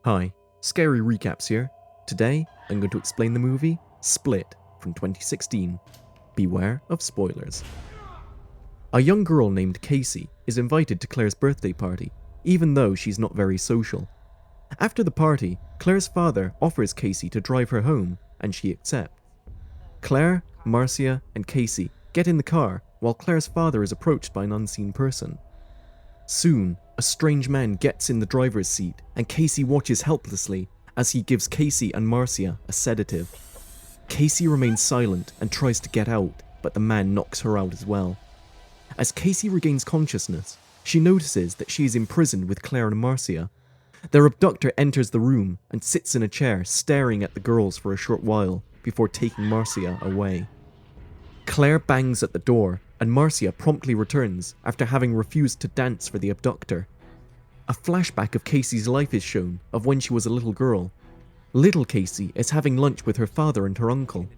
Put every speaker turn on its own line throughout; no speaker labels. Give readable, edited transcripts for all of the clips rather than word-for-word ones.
Hi, Scary Recaps here. Today, I'm going to explain the movie Split from 2016. Beware of spoilers. A young girl named Casey is invited to Claire's birthday party, even though she's not very social. After the party, Claire's father offers Casey to drive her home, and she accepts. Claire, Marcia, and Casey get in the car while Claire's father is approached by an unseen person. Soon, a strange man gets in the driver's seat and Casey watches helplessly as he gives Casey and Marcia a sedative. Casey remains silent and tries to get out, but the man knocks her out as well. As Casey regains consciousness, she notices that she is imprisoned with Claire and Marcia. Their abductor enters the room and sits in a chair staring at the girls for a short while before taking Marcia away. Claire bangs at the door and Marcia promptly returns after having refused to dance for the abductor. A flashback of Casey's life is shown of when she was a little girl. Little Casey is having lunch with her father and her uncle.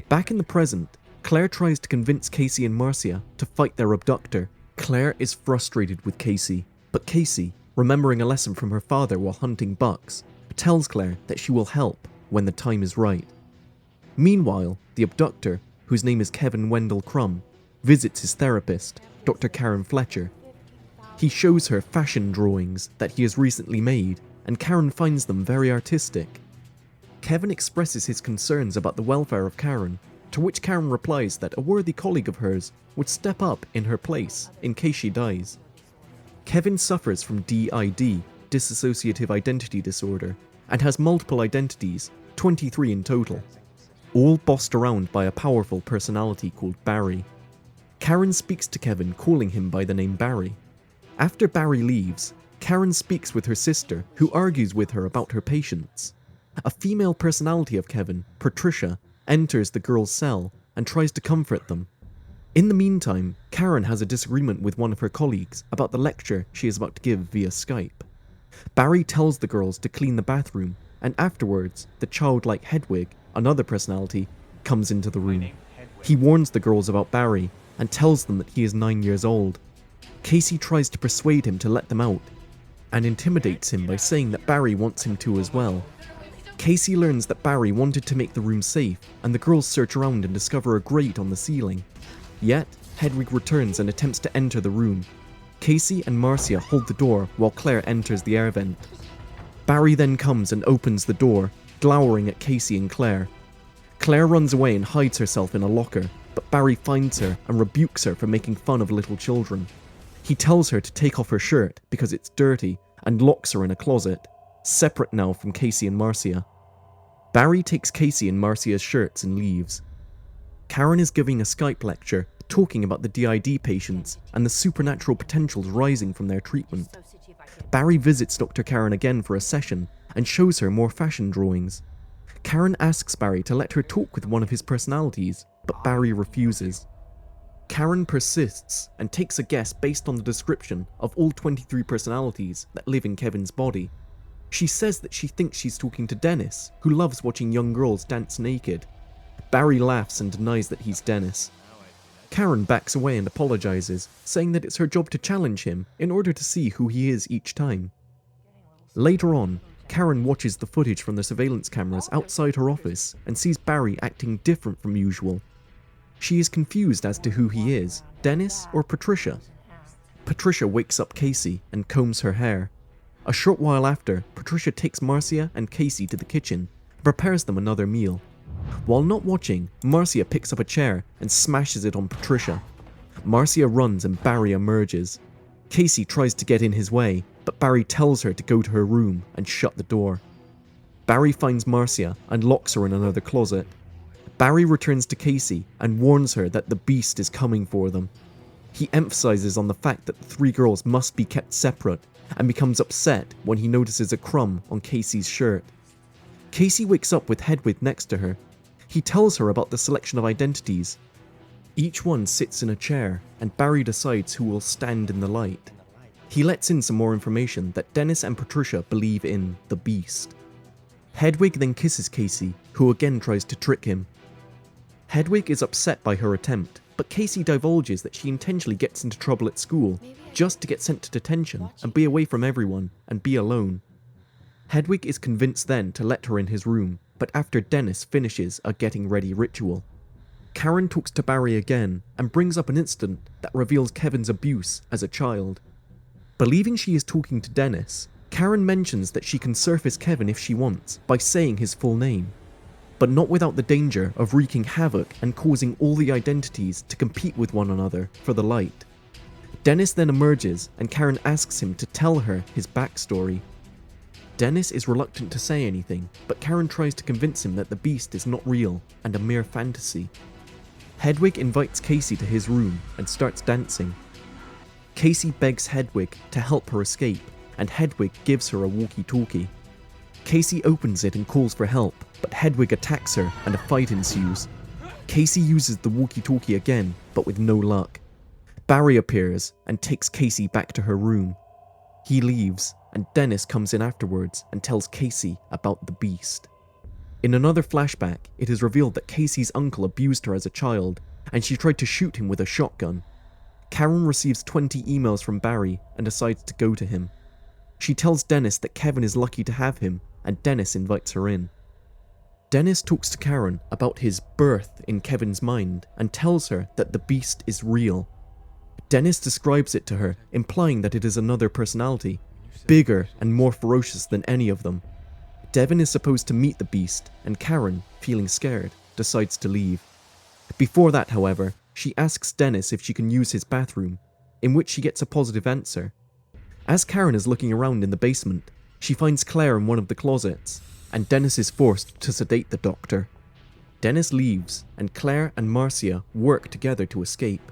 Back in the present, Claire tries to convince Casey and Marcia to fight their abductor. Claire is frustrated with Casey, but Casey, remembering a lesson from her father while hunting bucks, tells Claire that she will help when the time is right. Meanwhile, the abductor, whose name is Kevin Wendell Crumb, visits his therapist, Dr. Karen Fletcher. He shows her fashion drawings that he has recently made, and Karen finds them very artistic. Kevin expresses his concerns about the welfare of Karen, to which Karen replies that a worthy colleague of hers would step up in her place in case she dies. Kevin suffers from DID, dissociative identity disorder, and has multiple identities, 23 in total, all bossed around by a powerful personality called Barry. Karen speaks to Kevin, calling him by the name Barry. After Barry leaves, Karen speaks with her sister, who argues with her about her patients. A female personality of Kevin, Patricia, enters the girls' cell and tries to comfort them. In the meantime, Karen has a disagreement with one of her colleagues about the lecture she is about to give via Skype. Barry tells the girls to clean the bathroom, and afterwards, the childlike Hedwig, another personality, comes into the room. He warns the girls about Barry and tells them that he is 9 years old. Casey tries to persuade him to let them out and intimidates him by saying that Barry wants him to as well. Casey learns that Barry wanted to make the room safe, and the girls search around and discover a grate on the ceiling. Yet, Hedwig returns and attempts to enter the room. Casey and Marcia hold the door while Claire enters the air vent. Barry then comes and opens the door, glowering at Casey and Claire. Claire runs away and hides herself in a locker, but Barry finds her and rebukes her for making fun of little children. He tells her to take off her shirt because it's dirty and locks her in a closet, separate now from Casey and Marcia. Barry takes Casey and Marcia's shirts and leaves. Karen is giving a Skype lecture talking about the DID patients and the supernatural potentials rising from their treatment. Barry visits Dr. Karen again for a session and shows her more fashion drawings. Karen asks Barry to let her talk with one of his personalities, but Barry refuses. Karen persists and takes a guess based on the description of all 23 personalities that live in Kevin's body. She says that she thinks she's talking to Dennis, who loves watching young girls dance naked. Barry laughs and denies that he's Dennis. Karen backs away and apologizes, saying that it's her job to challenge him in order to see who he is each time. Later on, Karen watches the footage from the surveillance cameras outside her office and sees Barry acting different from usual. She is confused as to who he is, Dennis or Patricia. Patricia wakes up Casey and combs her hair. A short while after, Patricia takes Marcia and Casey to the kitchen and prepares them another meal. While not watching, Marcia picks up a chair and smashes it on Patricia. Marcia runs and Barry emerges. Casey tries to get in his way, but Barry tells her to go to her room and shut the door. Barry finds Marcia and locks her in another closet. Barry returns to Casey and warns her that the beast is coming for them. He emphasizes on the fact that the three girls must be kept separate and becomes upset when he notices a crumb on Casey's shirt. Casey wakes up with Hedwig next to her. He tells her about the selection of identities. Each one sits in a chair, and Barry decides who will stand in the light. He lets in some more information that Dennis and Patricia believe in the Beast. Hedwig then kisses Casey, who again tries to trick him. Hedwig is upset by her attempt, but Casey divulges that she intentionally gets into trouble at school just to get sent to detention and be away from everyone and be alone. Hedwig is convinced then to let her in his room, but after Dennis finishes a getting ready ritual. Karen talks to Barry again and brings up an incident that reveals Kevin's abuse as a child. Believing she is talking to Dennis, Karen mentions that she can surface Kevin if she wants by saying his full name, but not without the danger of wreaking havoc and causing all the identities to compete with one another for the light. Dennis then emerges and Karen asks him to tell her his backstory. Dennis is reluctant to say anything, but Karen tries to convince him that the beast is not real and a mere fantasy. Hedwig invites Casey to his room and starts dancing. Casey begs Hedwig to help her escape, and Hedwig gives her a walkie-talkie. Casey opens it and calls for help, but Hedwig attacks her and a fight ensues. Casey uses the walkie-talkie again, but with no luck. Barry appears and takes Casey back to her room. He leaves, and Dennis comes in afterwards and tells Casey about the beast. In another flashback, it is revealed that Casey's uncle abused her as a child, and she tried to shoot him with a shotgun. Karen receives 20 emails from Barry and decides to go to him. She tells Dennis that Kevin is lucky to have him, and Dennis invites her in. Dennis talks to Karen about his birth in Kevin's mind and tells her that the beast is real. Dennis describes it to her, implying that it is another personality, bigger and more ferocious than any of them. Devin is supposed to meet the beast, and Karen, feeling scared, decides to leave. Before that, however, she asks Dennis if she can use his bathroom, in which she gets a positive answer. As Karen is looking around in the basement, she finds Claire in one of the closets, and Dennis is forced to sedate the doctor. Dennis leaves, and Claire and Marcia work together to escape.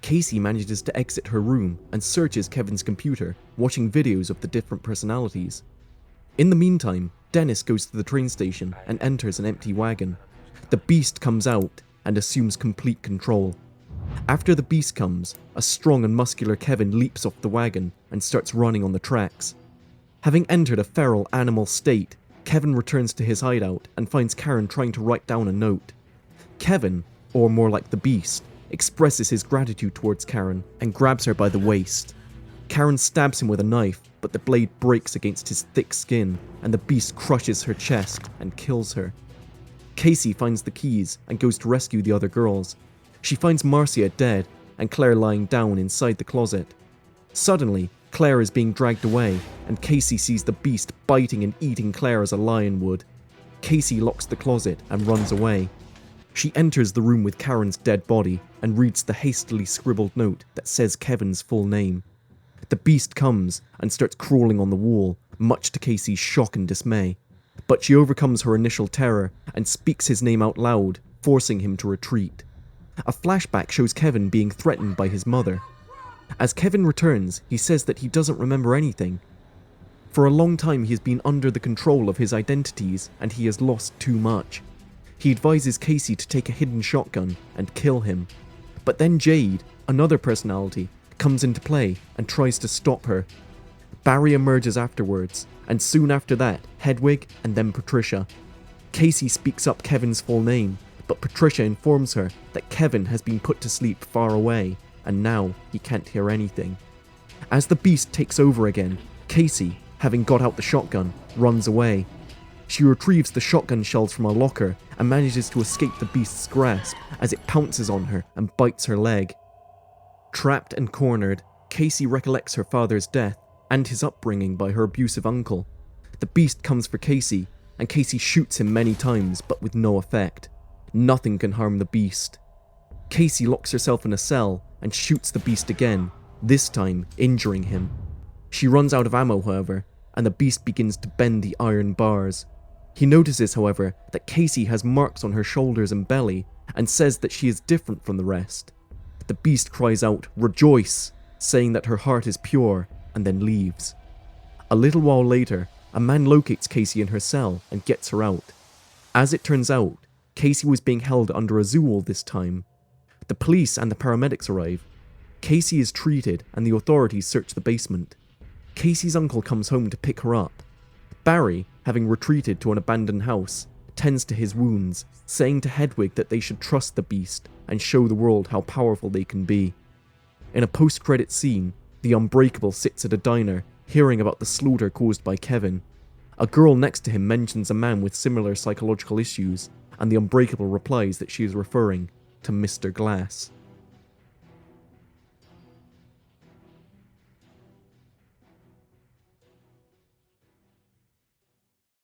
Casey manages to exit her room and searches Kevin's computer, watching videos of the different personalities. In the meantime, Dennis goes to the train station and enters an empty wagon. The beast comes out and assumes complete control. After the beast comes, a strong and muscular Kevin leaps off the wagon and starts running on the tracks. Having entered a feral animal state, Kevin returns to his hideout and finds Karen trying to write down a note. Kevin, or more like the beast, expresses his gratitude towards Karen and grabs her by the waist. Karen stabs him with a knife, but the blade breaks against his thick skin, and the beast crushes her chest and kills her. Casey finds the keys and goes to rescue the other girls. She finds Marcia dead and Claire lying down inside the closet. Suddenly, Claire is being dragged away, and Casey sees the beast biting and eating Claire as a lion would. Casey locks the closet and runs away. She enters the room with Karen's dead body and reads the hastily scribbled note that says Kevin's full name. The beast comes and starts crawling on the wall, much to Casey's shock and dismay. But she overcomes her initial terror and speaks his name out loud, forcing him to retreat. A flashback shows Kevin being threatened by his mother. As Kevin returns, he says that he doesn't remember anything. For a long time he has been under the control of his identities and he has lost too much. He advises Casey to take a hidden shotgun and kill him. But then Jade, another personality, comes into play and tries to stop her. Barry emerges afterwards, and soon after that, Hedwig and then Patricia. Casey speaks up Kevin's full name, but Patricia informs her that Kevin has been put to sleep far away, and now he can't hear anything. As the beast takes over again, Casey, having got out the shotgun, runs away. She retrieves the shotgun shells from her locker and manages to escape the beast's grasp as it pounces on her and bites her leg. Trapped and cornered, Casey recollects her father's death and his upbringing by her abusive uncle. The beast comes for Casey, and Casey shoots him many times but with no effect. Nothing can harm the beast. Casey locks herself in a cell and shoots the beast again, this time injuring him. She runs out of ammo, however, and the beast begins to bend the iron bars. He notices, however, that Casey has marks on her shoulders and belly and says that she is different from the rest. The beast cries out, "Rejoice!" saying that her heart is pure, and then leaves. A little while later, a man locates Casey in her cell and gets her out. As it turns out, Casey was being held under a zoo all this time. The police and the paramedics arrive. Casey is treated and the authorities search the basement. Casey's uncle comes home to pick her up. Barry, having retreated to an abandoned house, tends to his wounds, saying to Hedwig that they should trust the beast and show the world how powerful they can be. In a post-credit scene, the Unbreakable sits at a diner, hearing about the slaughter caused by Kevin. A girl next to him mentions a man with similar psychological issues, and the Unbreakable replies that she is referring to Mr. Glass.